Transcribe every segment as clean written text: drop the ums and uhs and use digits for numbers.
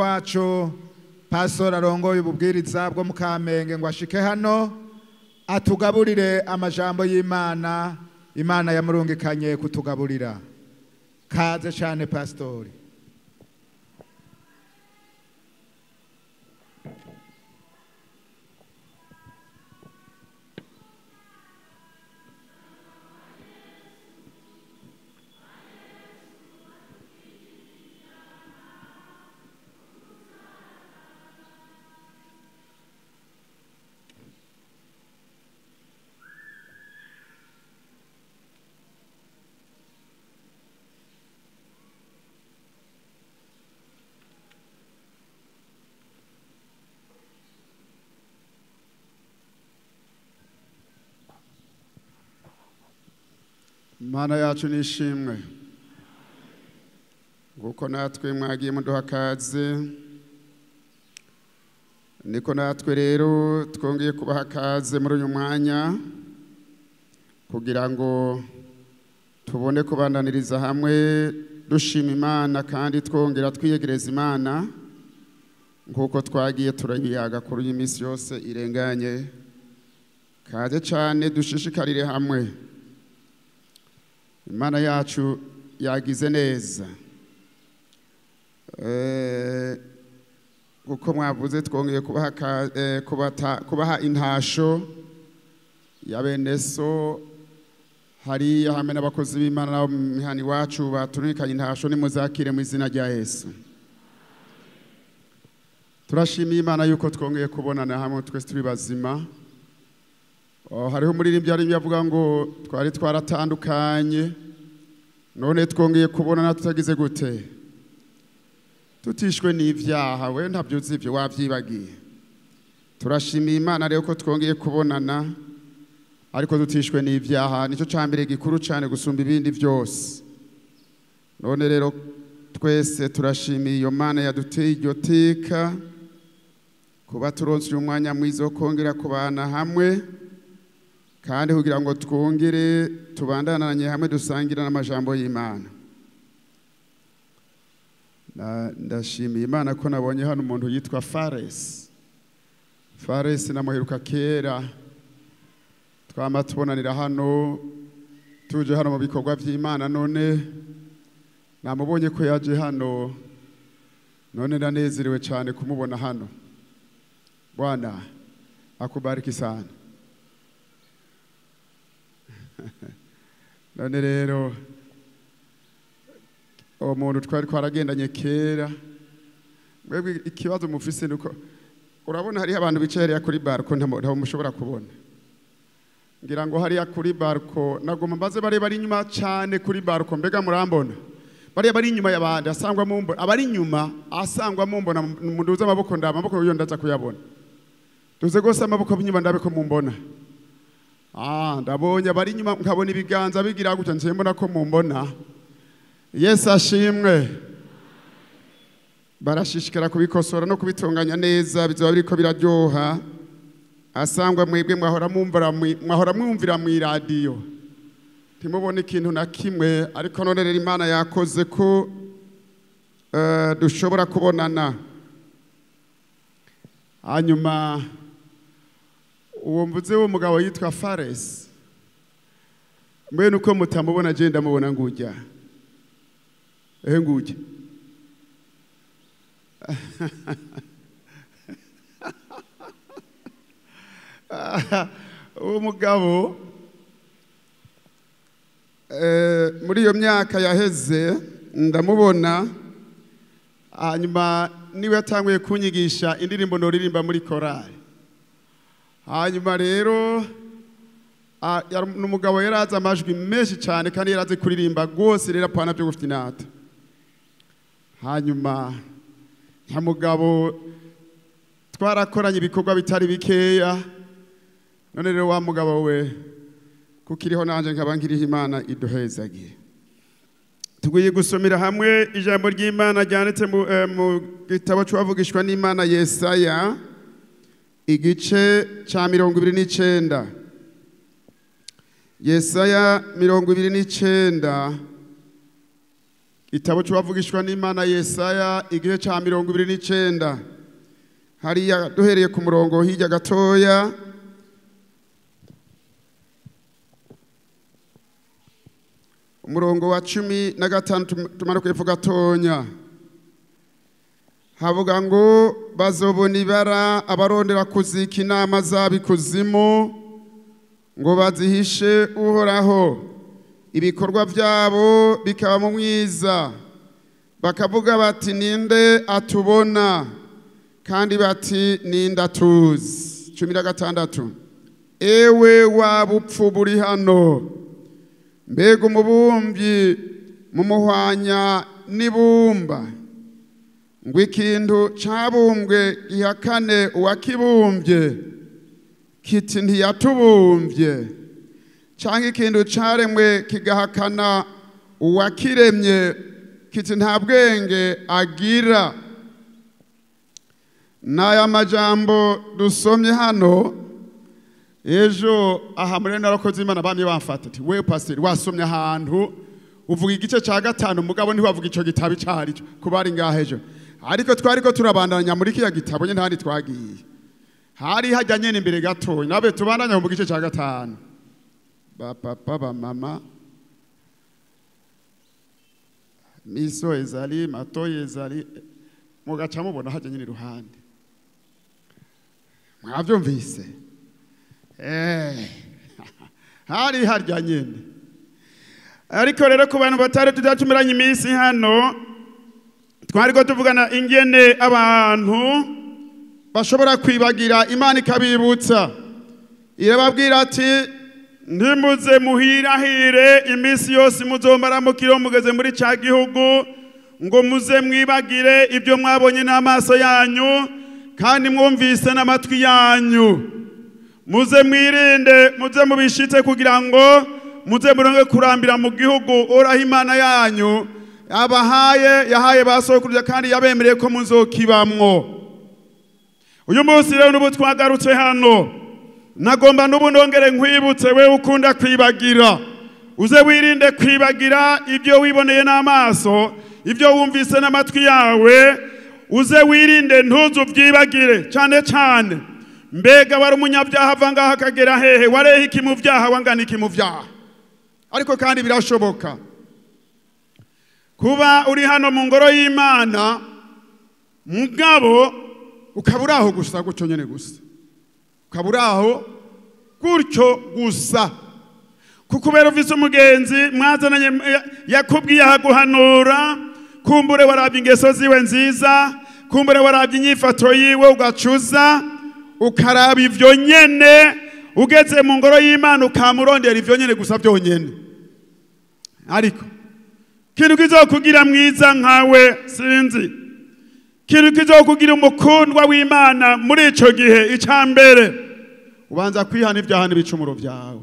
wacu Pasteur arongoye ububwiriza bwo mu Kamenge ngo ashike hano atugaburire amajambo y'Imana Imana yamurungikanye kutugaburira. Kaze cyane Pasteur. Mana yacu nishimwe nguko natwe mwagiye muduha kaze niko natwe rero twongeye kubaha kaze muri uyu mwanya kugira ngo tubone kubandaniriza hamwe dushima Imana kandi twongera twiyegereza Imana nguko twagiye turayiyaga kuri iyi minsi yose irenganye. Kaze cyane dushishikarire hamwe. Imana yacu yagize neza kuko mwavuze twongeye kubaha intasho ya bene so hari hamwe n'abakozi b'Imana nabo mihani wacu baturikanye intasho nimuzakire mu izina rya Yesu. Turashimiye Imana yuko twongeye kubonana hamwe twese turi bazima. Hariho umuririmbyi ari yavuga ngo twari twaratandukanye none twongeye kubonana tutagize gute tutishwe n'ivyaha we ntabyuzi ivyo wavyibagiye. Turashimiye Imana rero ko twongeye kubonana ariko tutishwe n'ivyaha nico cambere gikuru cyane gusumba ibindi byose. None rero twese turashimiye iyo Mana yaduteye iryo teka kuba turonse umwanya mwiza wo kongera kubana hamwe kandi kugira ngo twongere tubandananye hamwe dusangira n'amajambo y'Imana. Ndashimiye Imana ko nabonye hano umuntu yitwa Fares namuheruka kera twama tubonanira hano tuje hano mu bikorwa by'Imana none namubonye ko yaje hano none ndanezerewe cyane kumubona hano. Bwana akubariki sana. None rero umuntu twari twaragendanye kera mwebwe ikibazo mufise nuko urabona hari abantu bicaye kuri barko ntaho mushobora kubona ngira ngo hari kuri barko nagoma mbaze bari inyuma cyane kuri barko mbega murambona bari inyuma y'abandi asangwa mumbona abari inyuma asangwa mumbona munduza amaboko yo ndaza kuyabona tuze gose amaboko binyuma ndabe ko mumbona. Ndabonye bari inyuma nkabona ibiganza bigira gutya nje mbona ko mumbona. Yesu ashimwe. Barashishikara kubikosora no kubitunganya neza bizoba biriko biraryoha. Asangwa mwebwe mwahora mwumvira mu radio. Timubone ikintu na kimwe ariko none rero Imana yakoze ko dushobora kubonana. Hanyuma uwo mvuze wo mugabo yitwa Fares mwe nuko mutamubona je ndamubona ngujya ngujya uwo mugabo muri iyo myaka yaheze ndamubona hanyuma niwe yatanguye kunyigisha indirimbo noririmba muri korali. Hanyuma rero n'umugabo yaraza amajwi menshi cyane kandi yaraze kuririmba gose rero apana byo gufite inata. Hanyuma nta mugabo twarakoranye ibikorwa bitari bikeya none rero wa mugabo we kukiriho nanje nkaba nkiriho Imana iduhezagiye. Tugiye gusomera hamwe ijambo ry'Imana ryanditse mu gitabo cy'abavugishwa n'Imana Yesaya igice cha 29. Yesaya 29 Itabo cy'abavugishwa n'Imana Yesaya igihe cya 29 hariya duhereye ku murongo hirya gatoya umurongo wa 15 tumara kwepfo gatonya havuga ngo bazobona ibara abarondera kuzika inama z'abikuzimu ngo bazihishe uhoraho ibikorwa byabo bikaba mu mwiza bakavuga bati ninde atubona kandi bati ninde atuzi. 16 ewe wabupfu buri hano mbega umubumbyi mu muhwanya n'ibumba ngo ikintu cabumbwe gihakane uwakibumbye kiti ntiyatubumbye cyangwa ikintu caremwe kigahakana uwakiremye kiti nta bwenge agira. N'aya majambo dusomye hano ejo aha muri narakoze Imana bamye bamfata ati we Pasteur wasomye ahantu uvuga igice ca 5 mugabo ntiwavuga ico gitabo icari cyo kubari ngahejo ariko twariko turabandanya muri kiya gitabo nye ntandi twagiye hari hajyanye n'imbere gato nabe tubandanya mu gice ca 5 ba papa ba mama miso ezali mato ezali mugaca mubona hajyanye n'iruhande mwavyumvise hari harya nyene ariko rero ku bantu batari tudacumiranye iminsi hano twariko tuvugana ingene abantu bashobora kwibagira Imana ikabibutsa irababwira ati ntimuze muhirahire iminsi yose muzombara mukiro mugeze muri ca gihugu ngo muze mwibagire ibyo mwabonye n'amaso yanyu kandi mwumvise n'amatwi yanyu muze mwirinde muze mubishitse kugira ngo muze muronke kurambira mu gihugu oraho Imana yanyu yahaye basokuruza kandi yabemereye ko muzokibamwo. Uyu munsi rero nubu twagarutse hano nagomba nubu ndongere nkwibutse we ukunda kwibagira uze wirinde kwibagira ibyo wiboneye n'amaso ibyo wumvise n'amatwi yawe uze wirinde ntuzu byibagire cyane cyane. Mbega wari umunyabyaha vangaha kagera hehe warehe iki mu byaha wangana iki mu byaha ariko kandi birashoboka kuba uri hano mu ngoro y'Imana mugabo ukaburaho gusa gucyo nyene gusa ukaburaho gutyo gusa kukubera ufise umugenzi mwazananye yakubwiye ahaguhanura kumbure warabye ingeso ziwe nziza kumbure warabye inyifato yiwe ugacuza ukaraba ivyo nyene ugeze mu ngoro y'Imana ukamurondera ivyo nyene gusa byonyene ariko kintu kizokugira mwiza nkawe sinzi kintu kizokugira umukundwa w'Imana muri ico gihe icambere ubanza kwihana ibyaha n'ibicumuro byawe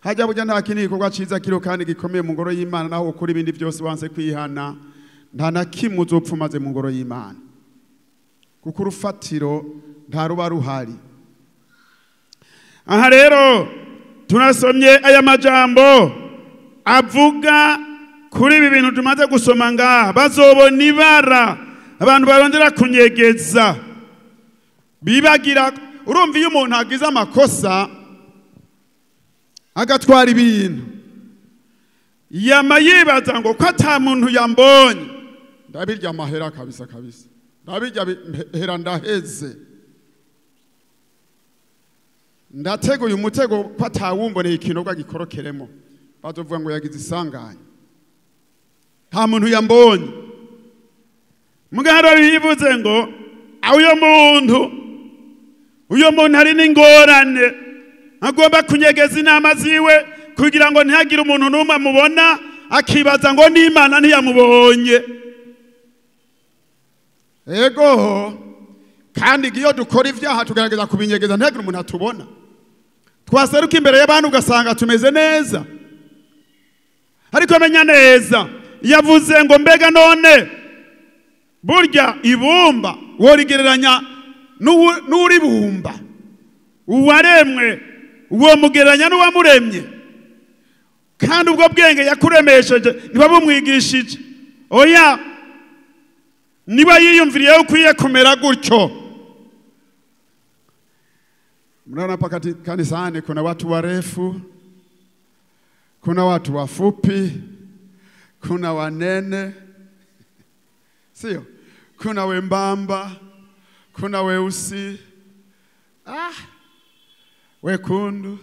hajya burya nta kintu gikorwa ciza kiro kandi gikomeye mu ngoro y'Imana naho ukuri ibindi byose wanse kwihana nta na kimwe uzopfumaze mu ngoro y'Imana kuko urufatiro nta ruba ruhari. Aha rero tunasomye aya majambo avuga kuri ibi bintu tumaze gusoma ngaha bazobona ibara abantu barondera kunyegeza bibagira. Urumva iyo umuntu agize amakosa agatwara ibintu yama yibaza ngo ko ata muntu yambonye ndabirya amahera kabisa ndabirya hera ndaheze ndateguye umutego ko atawumboneye ikintu gikorokeremo bazovuga ngo yagize isanganya nta muntu yambonye mugaharo bivuze ngo uyo muntu hari n'ingorane agomba kunyegeza inama ziwe kugira ngo ntihagire umuntu n'umwe amubona akibaza ngo n'Imana ntiyamubonye. Ego kandi iyo dukora ivyaha tugerageza kubinyegeza ntihagire umuntu atubona twaseruka imbere y'abantu ugasanga tumeze neza ariko menya neza yavuze ngo mbega none burya ibumba worigereranya n'uribumba uwaremwe uwo mugereranya n'uwamuremye kandi ubwo bwenge yakuremesheje ntibabumwigishije oya niba yiyumviriye ukwiye kumera gutyo. Mnaona hapa kanisani kuna watu warefu, kuna watu wafupi, kuna wanene, sio? Kuna wembamba, kuna weusi, wekundu,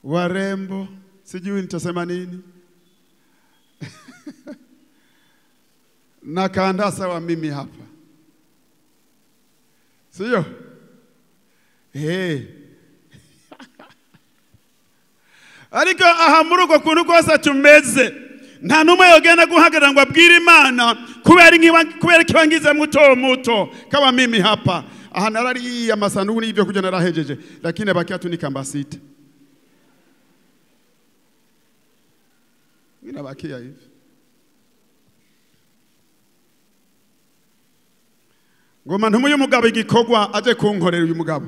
warembo, sijui nitasema nini. Na kaandasa wa mimi hapa, sio? Ariko aha muri uko kuntu kose tumeze nta numwe yogenda guhagarara ngo abwire Imana kubera kibangize muto kama mimi hapa. Aha narari ya masanduku n'ibyo kujya narahejeje, lakini bakia tu nikambasite. Mina bakia hivi. Ngoma ntumuye umugabo igikogwa aje kunkorera uyu mugabo.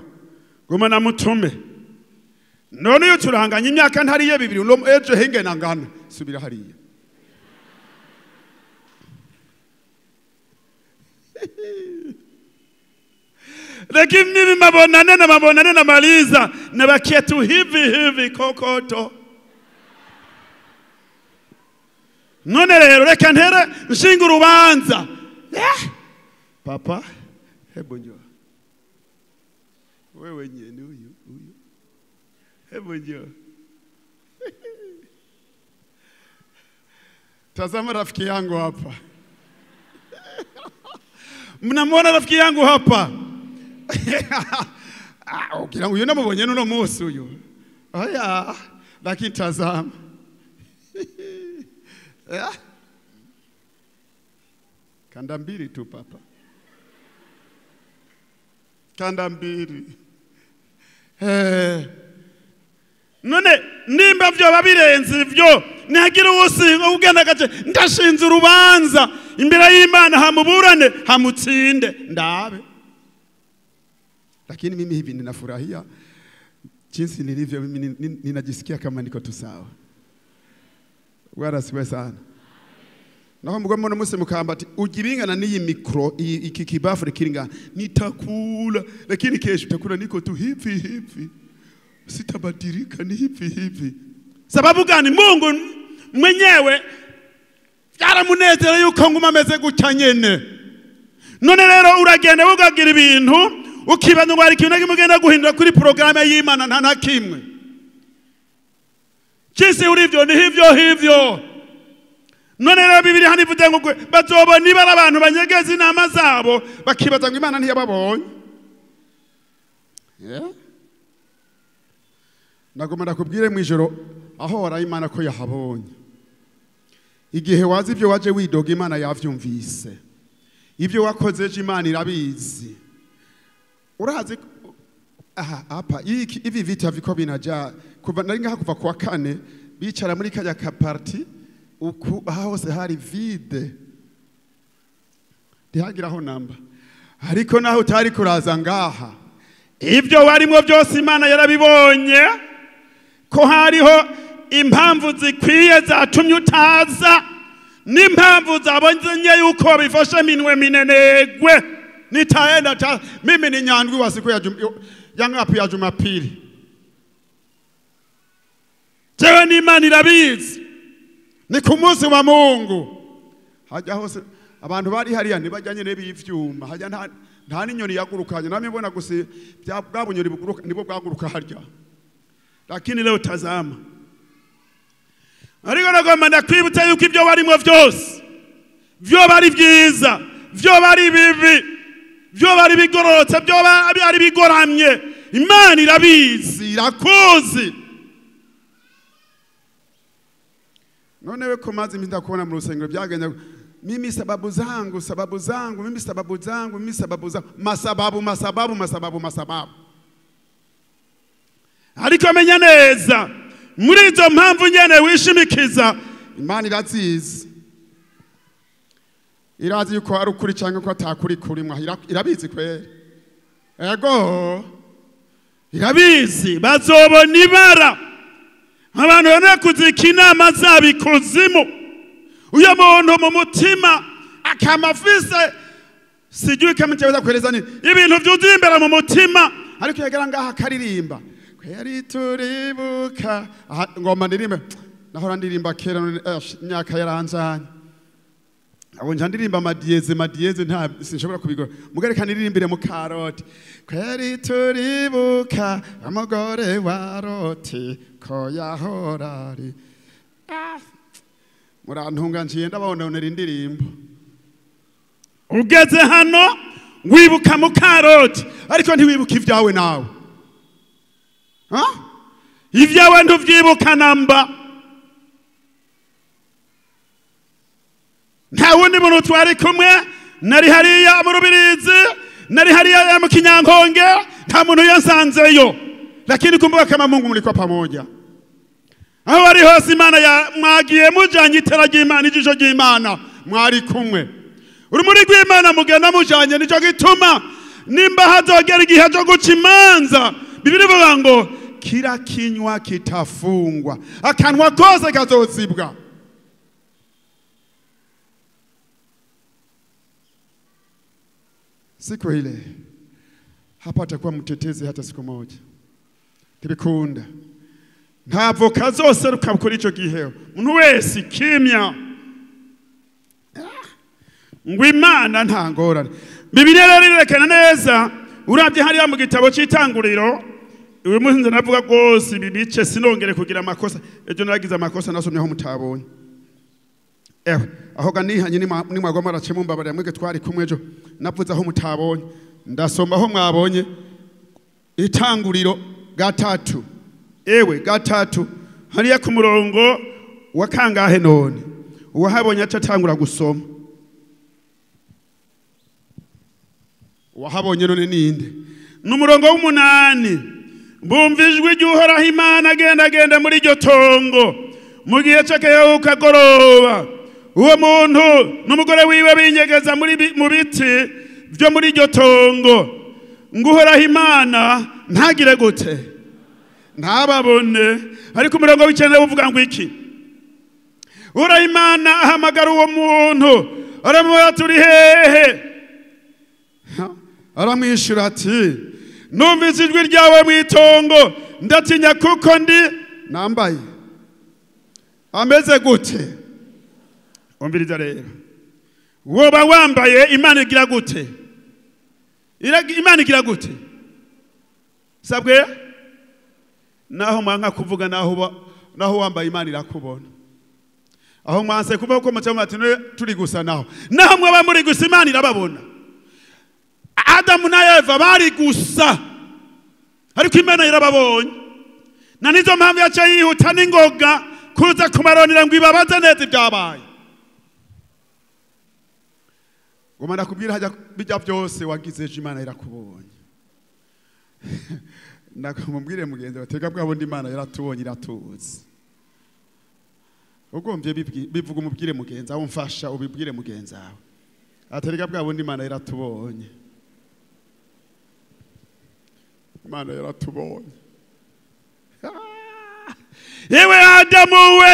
Ngoma namutume. None yo turanganya imyaka ntariye 2 no ejo henge nangana subira hariya. Lakini mimi mabonane na maliza na bakia tu hivi kokoto. None rero reka ntere nshinga urubanza. Papa, hebu njoo. Wewe nyeni huyu. Hebu njoo. Tazama rafiki yangu hapa. Mnamwona rafiki yangu hapa? Ukira uyu namubonye no munsi uyu. Aya, lakini tazama. Kanda mbili tu papa. Kanda mbili. None nimba vyo babirenze ivyo ntihagira uwusinga ugenda gace ndashinze urubanza imbere y'Imana hamuburane hamutsinde ndabe. Lakini mimi hivi ninafurahia jinsi nilivyo, mimi ninajisikia kama niko tu sawa. Wala siwe sana. Naho mugomba no musi mukambati ujibingana n'iyi mikro iki kibafu kiringa nitakula, lakini kesho utakula niko tu hivi. Sitabadilika ni hivi. Sababu gani? Mungu mwenyewe yaramunezera yuko nguma ameze gutya nyene. None rero uragenda ugagira ibintu ukibanza ngo ari kintu kimugenda guhindura kuri programme y'Imana nta nakimwe. Kisi urivyo ni hivyo. None rero Bibiliya hanivuze ngo bazobona niba abantu banyegeza inama zabo bakibaza ngo Imana ntiyababonye. Nagoma ndakubwire mu ijoro aho waraye Imana ko yahabonye. Igihe wazi ibyo waje widoga Imana yavyumvise. Ibyo wakoze Imana irabizi. Urazi hapa ivi vita viko binaja kuva nari ngaha kuva kwa 4 bicara muri kajya ka party uku hose hari vide. Ndihagiraho namba. Ariko naho utari kuraza ngaha ibyo warimo byose Imana yarabibonye ko hariho impamvu zikwiye zatumye utaza n'impamvu zabonye yuko bifashe minwe minenegwe nitaenda mimi ni nyandwi wa siku ya ngapi ya Jumapili. Jewe ni Imana irabizi ni ku munsi wa Mungu hajya hose abantu bari hariya nibajyanye n'ibyuma hajya nta n'inyoni yagurukanye namwe mbona gusi bwabunyori buguruka nibo bwaguruka harya. Lakini leo tazama, ariko nagomba ndakwibutsa yuko ibyo warimo byose byo bari byiza, byo bari bibi, byo bari bigororotse, byo bari bigoramye, Imana irabizi irakoze. None we komazi mimi ndakubona mu rusengero byagenda mimi sababu zangu mimi sababu zangu masababu. Ariko menya neza muri izo mpamvu nyene wishimikiza Imana irazizi. Irazi yuko ari ukuri cyangwa ko atakuri kurimwa irabizi kwere. Ego irabizi bazobona ibara abantu bane kuzika inama zabikuzimu uyo muntu mu mutima akamafise sijui kama nitaweza kueleza nini ibintu vyuzuye imbere mu mutima ariko yagera ngaha akaririmba kweri turibuka ngoma ndirimbe nahora ndirimba kera myaka yaranzanye abo njandirimba madiyeze nta sinshobora kubigora mugereka niririmbire mu karoti kweri turibuka amagore waroti ko yahorari murantunga njiye ndabonera indirimbo ugeze hano wibuka mu karoti ariko ntiwibuka ivyawe nawe ivyawe nduvyibuka namba nta wundi muntu twari kumwe nari hariya mu Rubirizi nari hariya mu Kinyankonge nta muntu yansanzeyo lakini kumbuka kama Mungu mlikuwa pamoja aho ari hose Imana ya mwagiye mujanye itara ry'Imana ijisho ry'Imana mwari kumwe urumuri rw'Imana mugenda mujanye nico gituma nimba hazogera igihe cyo guca imanza Bibiri ivuga ngo kira kinywa kitafungwa akanwa kose kazozibwa siku ile hapa atakuwa mtetezi hata siku moja tibikunda ntavo kazose rukabukora ico gihe umuntu wese kimya ngo Imana ntangorane Bibiliya rero irekana neza urabye hariya mu gitabo cy'itanguriro uyu munsi navuga rwose bibice sinongere kugira amakosa ejo naragize amakosa nasomyeho mutabonye aho ganihanye ni mwagoma racemo mbabare mwege twari kumwe ejo navuze aho mutabonye ndasoma aho mwabonye itanguriro gatatu gatatu hariya ku murongo wa kangahe none uwahabonye atatangura gusoma wahabonye none ninde n'umurongo w'umunani bumvijwe ry'Uhoraho Imana agenda muri iryo tongo mu gihe cy'akayahu kagoroba uwo muntu n'umugore wiwe binyegeza mu biti byo muri iryo tongo ngo Uhoraho Imana ntagire gute ntababone ariko umurongo w'ikenda uvuga ngo iki Uhoraho Imana ahamagara uwo muntu aramubaza turi hehe aramwishura ati numvise ijwi ryawe mu itongo ndatinya kuko ndi nambaye ameze gute umviriza rero woba wambaye Imana igira gute Imana igira gute sabwe naho mwanka kuvuga naho wambaye Imana irakubona aho mwanse kuvuga ko mucyamo ati turi gusa naho mwaba muri gusa Imana irababona Adamu na Eva bari gusa ariko Imana irababonye na nizo mpamvu yaca yihuta n'ingoga kuza kumaronera ngo ibabaze neza ibyabaye ngoma nakubwira hajya bijya byose wagize Imana irakubonye nakumubwire mugenzi batega bwabo ndi Imana yaratubonye iratuzi ugombye bivuga umubwire mugenzi aho umfasha ubibwire mugenzi aho aterega bwabo ndi Imana yaratubonye Imana yaratubonye yewe Adamu we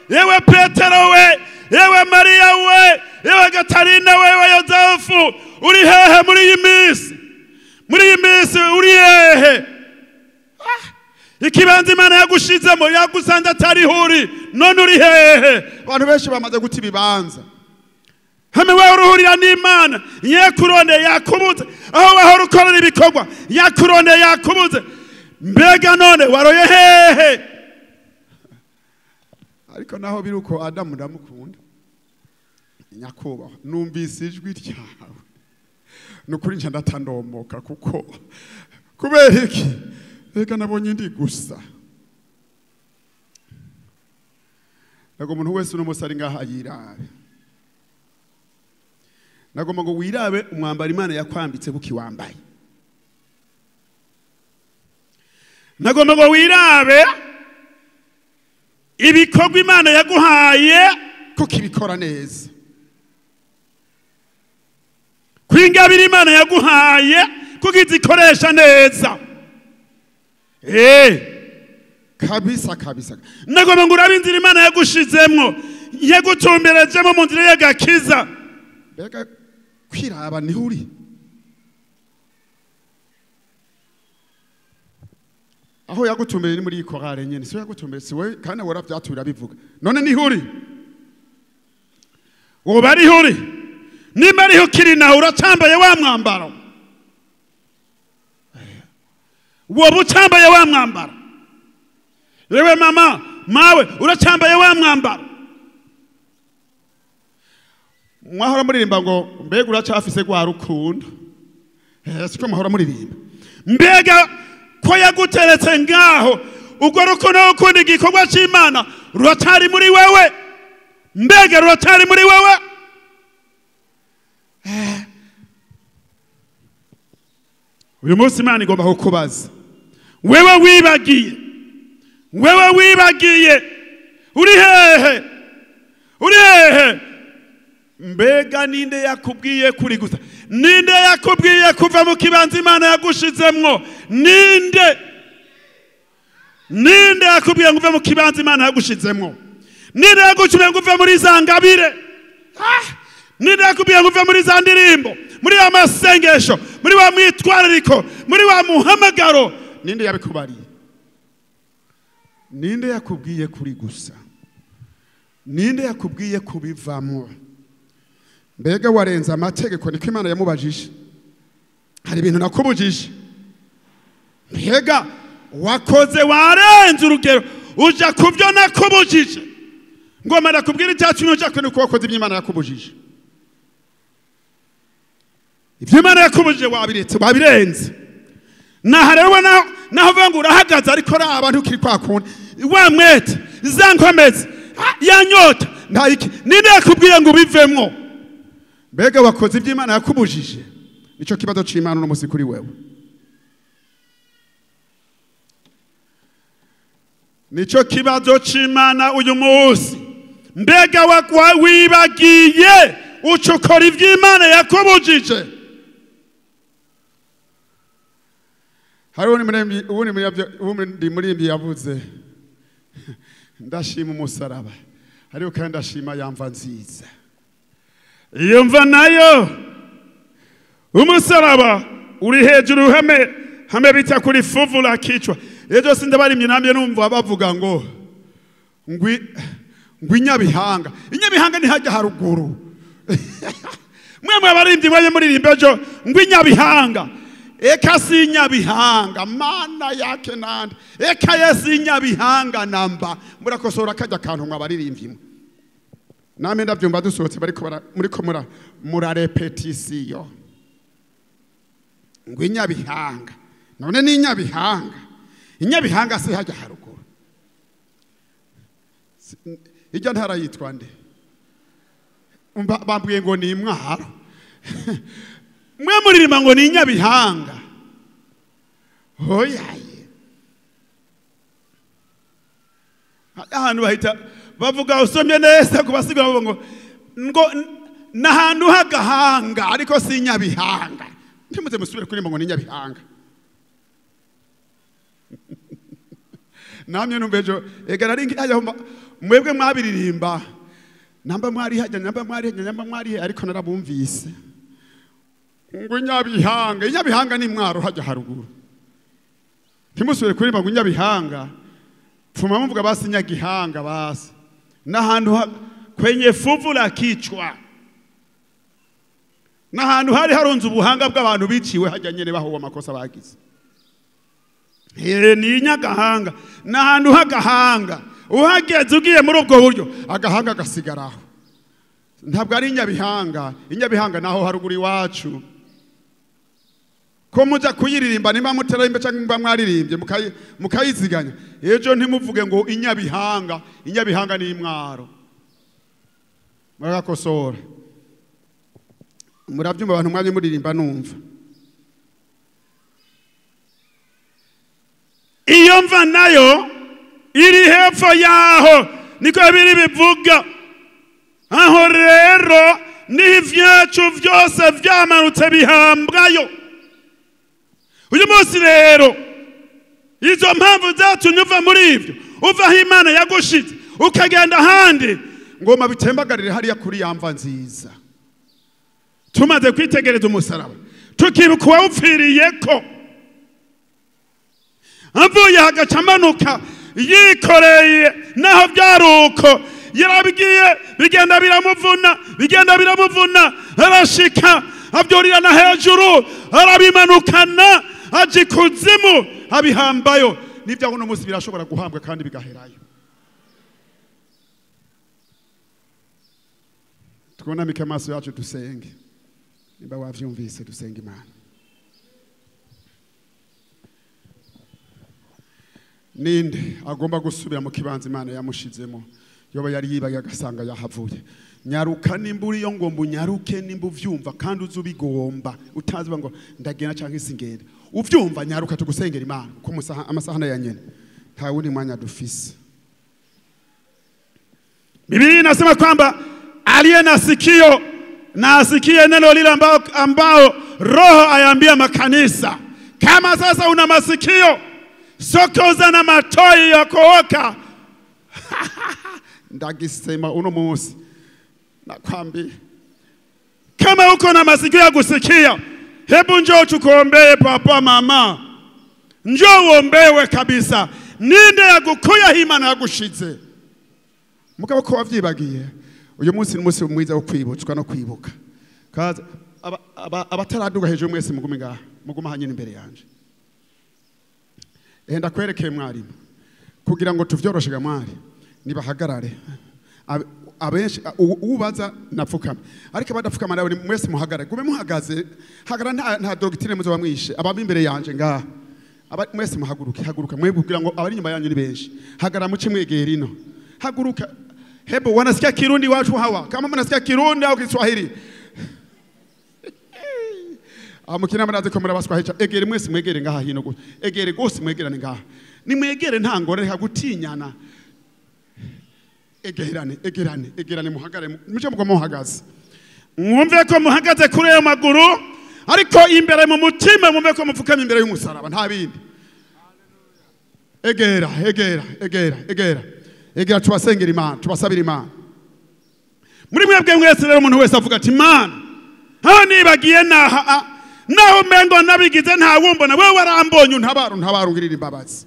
yewe Petero we yewe Mariya we yewe Gatarina we Yosefu uri hehe muri iyi minsi uri hehe ikibanza Imana yagushizemo yagusanze atari huri none uri hehe abantu benshi bamaze guta ibibanza hamwe wewe uruhurira n'Imana yakuronde yakubuze aho wahora ukorera ibikorwa yakuronde yakubuze mbega none waroye hehe ariko naho biruko Adamu ndamukunda nyakubaho numvise ijwi ryawe nukuri nje ndatandomoka kuko kubera iki reka nabonye ndi gusa nago umuntu wese umusari ngaha yirabe nagomba ngo wirabe umwambaro Imana yakwambitse buki wambaye nagomba ngo wirabe ibikorwa Imana yaguhaye kuko ibikora neza kwingabira Imana yaguhaye kuko izikoresha neza kabisa nagomba ngo urabe inzira Imana yagushizemwo yagutumberejemo mu nzira y'agakiza. Mbega kwiraba niho uri. Aho yagutumbereye ni muri iyi korale nyene, so yagutumbereye si we kandi waravyatura bivuga. None niho uri. Woba ariho uri. Nimba ariho kiri nawe uracambaye wa mwambaro. Woba ucambaye wa mwambaro. Yewe mama, mawe uracambaye wa mwambaro. Mwahora muririmba ngo mbega uracafise gwa rukundo. Siko mwahora muririmba. Mbega ko yaguteretse ngaho ubwo rukundo ukunda igikorwa cy'Imana ruratari muri wewe. Mbega ruratari muri wewe. Uyu munsi Imana igomba kukubaza. Wewe wibagiye. Wewe wibagiye. Uri hehe? Uri hehe? Mbega ninde yakubwiye kuri gusa? Ninde yakubwiye kuva mu kibanza Imana yagushizemwo? Ninde? Ninde yakubwiye nguve mu kibanza Imana yagushizemwo? Ninde yagucumye nguve muri za ngabire? Ninde yakubwiye nguve muri za ndirimbo? Muri wa masengesho? Muri wa mwitwarariko? Muri wa muhamagaro? Ninde yabikubariye? Ninde yakubwiye kuri gusa? Ninde yakubwiye kubivamo? Mbega warenza amategeko niko Imana yamubajije. Hari ibintu nakubujije. Mbega wakoze warenze urugero uja kubyo nakubujije. Ngoma nakubwira icyacu n'uja kwene ko wakoze iby'Imana yakubujije. Iby'Imana yakubujije wabiretse wabirenze. Naharewe naho vangura hagaza ariko ra abantu kiri kwakunda. Wa mwete zankomeze yanyota ntayiki. Ninde yakubwiye ngo bivemwo? Mbega wakoze iby'Imana yakubujije. Nico kibazo c'Imana no musi kuri wewe. Nico kibazo c'Imana uyu munsi. Mbega wibagiye ucukora iby'Imana yakubujije. Hari ubundi muri yavuze ndashima umusaraba ariko kandi ndashima yamva nziza. Iyo mva nayo umusaraba uri hejuru hame bita kuri fuvu la kichwa. Ejo sindabarimye namye numva bavuga ngo inyabihanga. Inyabihanga ni hajya haruguru. Mwe abarimvyi mwaye muririmba ejo inyabihanga. Eka si inyabihanga mana yake nande. Eka yesi inyabihanga namba. Murakosora kajya kantu mwabaririmvye. Name ndavyumva dusohotse muriko mura repetition. Inyabihanga. None ni inyabihanga. Inyabihanga se hajya haruguru. Ijya ntara yitwa nde? Bambwiye ngo ni Mwaro. Mwe muririma ngo ni inyabihanga. Hoyaye. Ahantu bahita bavuga usomye neza kubasiga ngo nahantu hagahanga ariko si inyabihanga. Ntimuze musubire kurimba ngo ni inyabihanga. Namye numbejo egara ringi ajya mwebwe mwabiririmba. Namba mwari hajya ariko narabumvise. Ngo inyabihanga. Inyabihanga ni Mwaro hajya haruguru. Ntimusubire kurimba ngo inyabihanga. Pfuma muvuga basi inyagihanga basi. Nahantu kwenye fuvu la kichwa. Nahantu hari harunze ubuhanga bw'abantu biciwe hajya nyene baho amakosa bagize. Ni inyagahanga. Nahantu hagahanga. Uhageze ugiye muri ubwo buryo agahanga gasigaraho. Ntabwo ari inyabihanga. Inyabihanga naho haruguru iwacu. Ko muja kuyiririmba nimba muterarimba cyangwa nimba mwaririmbye mukayiziganya. Ejo ntimuvuge ngo inyabihanga. Inyabihanga ni Mwaro. Murakosora. Murabyumva abantu mwanye muririmba numva. Iyo mva nayo iri hepfo yaho niko biri bivuga. Aho rero ni ivyacu vyose vyamanutse bihambwayo. Uyu munsi rero izo mpamvu zatumye uva muri ivyo uva aho Imana yagushize ukagenda ahandi ngoma bitembagarire hariya kuri yamva nziza. Tumaze kwitegereza umusaraba tukibuka uwawupfiriyeko, avuye hagaca amanuka yikoreye naho byaruko yarabigiye bigenda biramuvuna arashika abyurira na hejuru arabimanukana aje kuzimu abihambayo. Nibyo uno munsi birashobora guhambwa kandi bigaherayo. Twunamike amaso yacu dusenge. Niba wavyumvise dusenge Imana. Ninde agomba gusubira mu kibanza Imana yamushizemo yoba yari yibaye agasanga yahavuye? Nyaruka nimba uriyo ngomba unyaruke, nimba uvyumva kandi uzubigomba utazi ngo ndagenda canke singenda, uvyumva nyaruka tugusengera Imana ko amasahana ya nyene nta wundi mwanya dufise. Biblia inasema kwamba aliye na sikio na asikie neno lile ambao Roho ayaambia makanisa. Kama sasa una masikio, sokoza na matoi ya kuoka. Ndagisema uno munsi nakwambia, kama uko na masikio ya kusikia, hebu njoo tukuombee papa mama. Njoo uombewe kabisa. Ninde yagukuya Imana yagushize. Mugabo ko wavyibagiye, uyu munsi ni munsi mwiza wo kwibuka no kwibuka. Kaza abataraduga hejuru mwese mugume ngaha, muguma hanyine imbere yanje. Ndakwerekeye mwarimu kugira ngo tuvyoroshe gamwari nibahagarare. Abenshi ubaza napfukame, ariko badapfukama nawe mwese muhagarare. Gume muhagaze, hagara nta dogitine muzo bamwishe. Ababa imbere yanje ngaha, mwese haguruka mwebwe kugira ngo abari nyuma yanyu ni benshi. Hagara muce mwegera ino, haguruka. Hebu wanasikia Kirundi watu hawa? Kama mnasikia Kirundi au Kiswahili, amukina maraze ko murabaswahica. Egere mwese mwegere ngaha hino gose, egere gose mwegerane ngaha. Ni mwegere ntangore hagutinyana. Egerane muhagare muce mugoma muhagaze. Mwumve ko muhagaze kuri ayo maguru, ariko imbere mu mutima mwumve ko mupfukama imbere y'umusaraba, nta bindi. Egera tubasengera Imana, tubasabira Imana. Muri mwebwe mwese rero umuntu wese avuga ati Imana, aho nibagiye naho mengo nabigize nta wumbona, wewe warambonye untabara ungirira imbabazi.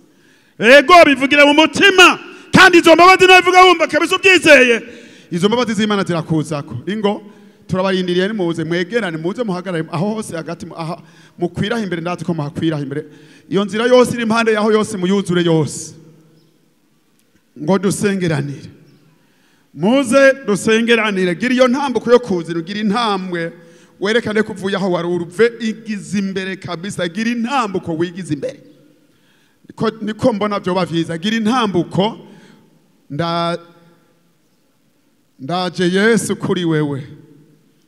Ego bivugira mu mutima, kandi izo mbabazi nabivuga wumva kabisa ubyizeye. Izo mbabazi z'Imana zirakuzako. Ingo turabarindiriye ni muze mwegerane, muze muhagarare aho hose hagati mukwiraho imbere. Ndazi ko muhakwiraho imbere. Iyo nzira yose iri impande yaho yose muyuzure yose. Ngo dusengeranire, muze dusengeranire. Gira iyo ntambuko yo kuzira, gira intambwe werekane kuvuye aho wari uruve igize imbere kabisa. Gira intambuko wigize imbere, niko mbona byo bavyiza. Gira intambuko. Ndaje Yesu kuri wewe,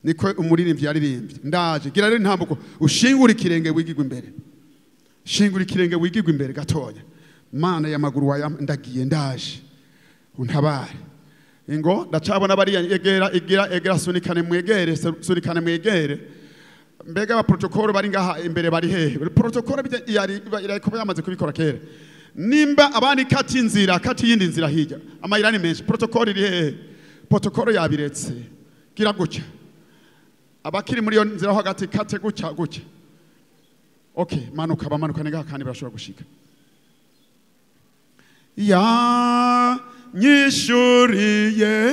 niko umuririmbyi yaririmbye. Ndaje, gira rero intambuko, ushingura ikirenge wigirwe imbere. Shingura ikirenge wigirwe imbere gatonya. Mana ya maguru wa ndagiye, ndaje untabare. Ingo ndacabona bari egera sunikane mwegere. Mbega ba protocol bari ngaha imbere bari hehe? Protocol yari ko yamaze kubikora kera. Nimba abandi kati inzira, kati yindi nzira hirya, amayira ni menshi. Protocol iri hehe? Protocol yabiretse. Gira gucya, abakiri muri yo nzira hagati kate gucya. Okay, bamanuka ngaha kandi barashobora gushika. Ya nyishuriye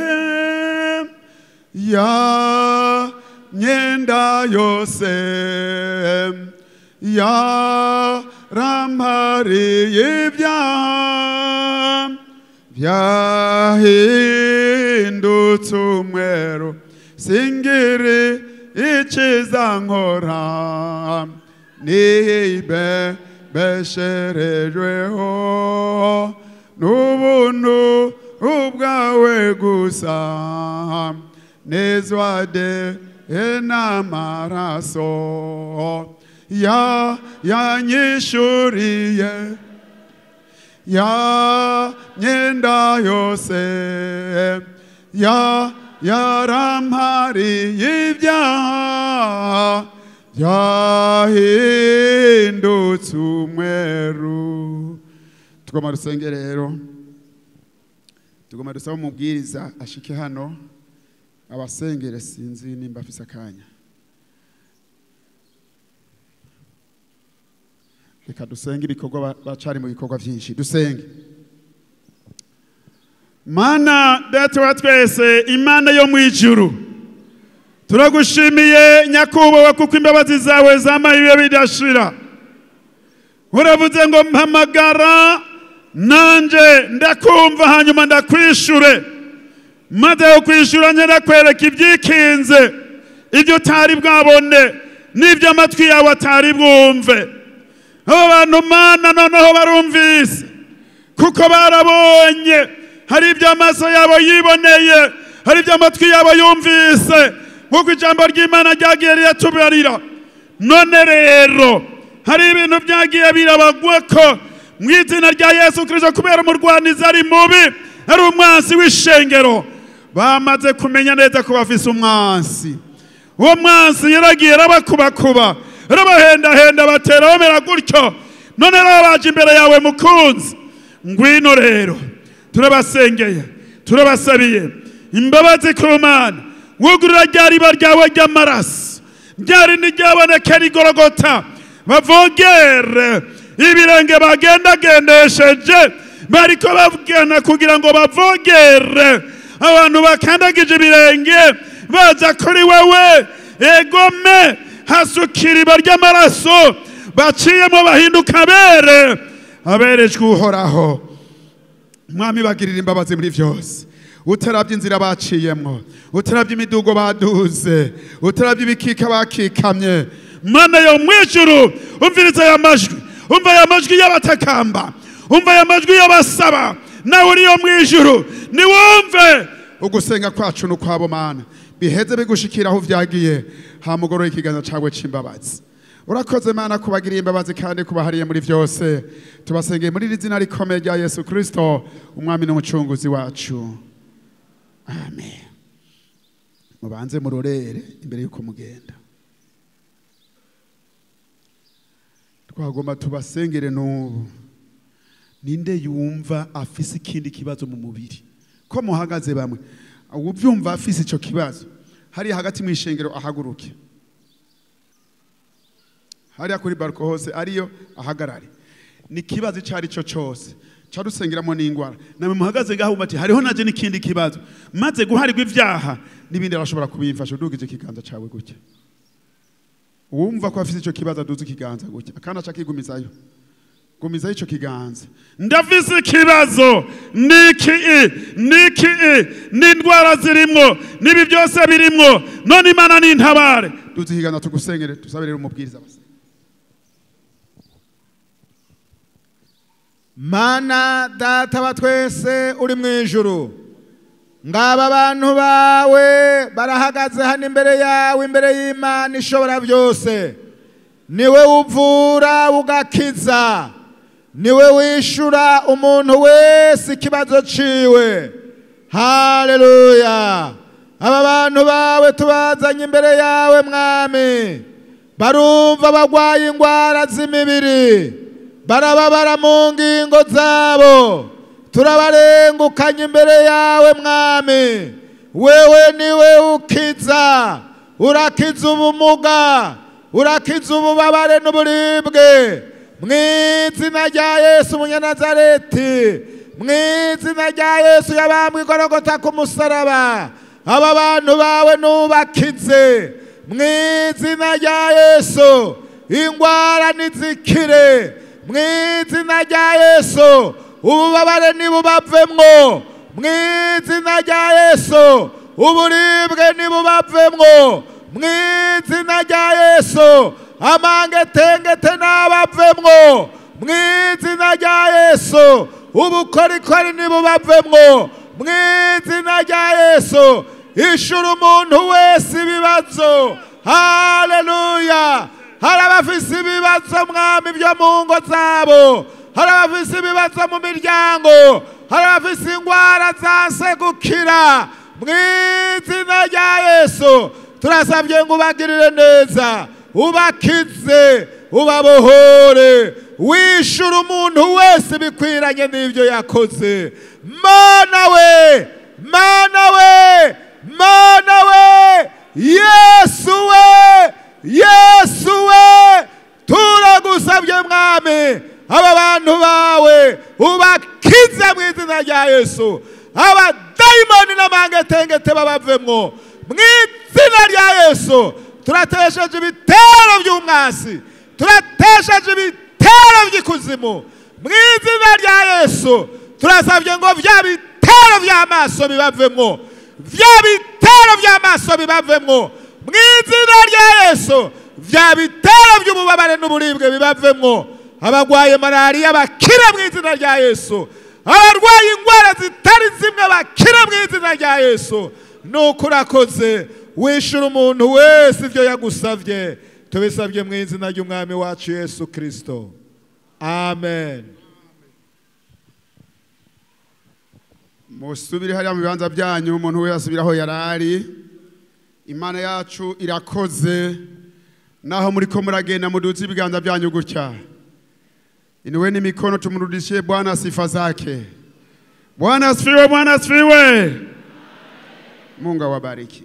ya nyenda yose ya ramari vyahindutse umwero singiri ikiza nkora nibe besherejweho n'ubuntu ubwawe gusa nezwade n'amaraso yanyishuriye ya myenda yose yarampariye ibyaha byahindutse umweru. Tugomba rusenge rero tugomba dusaba umubwiriza ashike hano abasengere, sinzi nimba afise akanya. Reka dusenge ibikorwa bacari mu bikorwa byinshi. Dusenge. Mana data wa twese, Imana yo mu ijuru, turagushimiye nyakubahwa kuko imbabazi zawe zamaye bidashira. Uravuze ngo mpamagara nanje ndakumva hanyuma ndakwishure, maze ukwishura ndakwereka ibyikinze, ibyo utari bwabone n'ibyo amatwi yawe atari bwumve. Abo bantu Mana noneho barumvise kuko barabonye, hari ibyo amaso yabo yiboneye, hari ibyo amatwi yabo yumvise, nk'uko ijambo ry'Imana ryagiye riratubarira. None rero hari ibintu byagiye birabagwako mu izina rya Yesu Kristo, kubera umurwanizi ari mubi, ari umwansi w'ishengero. Bamaze kumenya neza ko bafise umwansi. Uwo mwansi yaragiye arabakubakuba, arabahendahenda, batera bamera gutyo. None rero baje imbere yawe mukunzi, ngwino rero turabasengeye, turabasabiye imbabazi ku Mana. Wugurura rya riba ryawe ry'amaraso, ryari n'iryabonekera igorogota, bavogere ibirenge bagendagendesheje, bariko bavugana kugira ngo bavogere abantu bakandagije ibirenge baza kuri wewe. Egome hasukira riba ry'amaraso, baciyemo bahinduka aberejwe uhoraho. Mwami bagirira imbabazi muri vyose, utarabye inzira baciyemo, utarabye imidugo baduze, utarabye ibikika bakikamye. Mana yo mwijuru, umviriza aya majwi, umva aya majwi y'abatakamba, umva aya majwi y'abasaba. Nawe uri yo mwijuru, niwumve ugusenga kwacu n'ukwabo Mana, biheze bigushikira aho vyagiye, hamugorora ikiganza cawe c'imbabazi. Urakoze Mana kubagiriye imbabazi kandi kubahariye muri vyose. Tubasengeye muri izina rikomeye rya Yesu Kristo, umwami n'umucunguzi wacu. Amen. Mubanze murorere imbere yuko mugenda. Twagomba tubasengere n'ubu. Ninde yumva afise ikindi kibazo mu mubiri? Ko muhagaze bamwe, ubyumva afise ico kibazo, hari hagati mu ishengero ahaguruke. Hari kuri barko hose ariyo ahagarare. Ni kibazo cyari cyo cyose carusengeramo n'ingwara, namwe muhagaze ngaho bati hariho naje n'ikindi kibazo, maze guharirwa ivyaha n'ibindi arashobora kubimfasha. Udugije ikiganza cawe gutya. Uwumva ko afise ico kibazo aduze ikiganza gutya, akana cakigumizayo, gumizayo ico kiganza. Ndafise ikibazo niki n'indwara zirimo, nibi byose birimo, none Imana nintabare. Duze ikiganza tugusengere, tusabire umubwiriza base. Mana data wa twese uri mu ijuru, ngaba abantu bawe barahagaze hano imbere yawe, imbere y'Imana ishobora byose. Niwe uvura ugakiza, niwe wishura umuntu wese ikibazo ciwe. Haleluya. Aba bantu bawe tubazanye imbere yawe Mwami, barumva bagwaye ingwara z'imibiri, barababara mu ngingo zabo, turabarengukanye imbere yawe Mwami. Wewe niwe ukiza, urakiza ubumuga, urakiza ububabare n'uburibwe. Mw'izina rya Yesu Munyanazareti, mw'izina rya Yesu yabambwe igorogota ku musaraba, aba bantu bawe nubakize. Mw'izina rya Yesu ingwara nizikire, mw'izina rya Yesu ububabare nibubavemwo, mw'izina rya Yesu uburibwe nibubavemwo, mw'izina rya Yesu amangetengete nabavemwo, mw'izina rya Yesu ubukorikori nibubavemwo, mw'izina rya Yesu ishura umuntu wese ibibazo. Haleluya. Hari abafise ibibazo Mwami byo mu ngo zabo, hari abafise ibibazo mu miryango, hari abafise ingwara zanse gukira. Mw'izina rya Yesu turasabye ngo ubagirire neza, ubakize, ubabohore, wishura umuntu wese bikwiranye n'ibyo yakoze. mana we, mana we, mana we, Yesu we, Yesu we, turagusabye mwami aba bantu bawe ubakize mu izina rya Yesu, abadayimoni n'amangetengete babavemwo mu izina rya Yesu. Turatesheje ibitero by'umwasi, turatesheje ibitero by'ikuzimu mu izina rya Yesu. Turasabye ngo vya bitero by'amaso bibavemwo, vya bitero by'amaso bibavemwo mu izina rya Yesu. Vya bitero by'ububabare n'uburibwe bibavemwo, abagwaye malaria bakire mu izina rya Yesu, abarwaye ingwara zitari zimwe bakire mu izina rya Yesu. Nuko urakoze wishura umuntu wese ivyo yagusavye, tubisabye mu izina ry'umwami wacu Yesu Kristo, amen. Musubire hariya mu bibanza byanyu, umuntu wese asubira aho yarari. Imana yacu irakoze, naho muri ko muragenda muduze ibiganza byanyu gutya. Inueni mikono tumrudishie Bwana sifa zake. Bwana asifiwe, Bwana asifiwe. Mungu awabariki.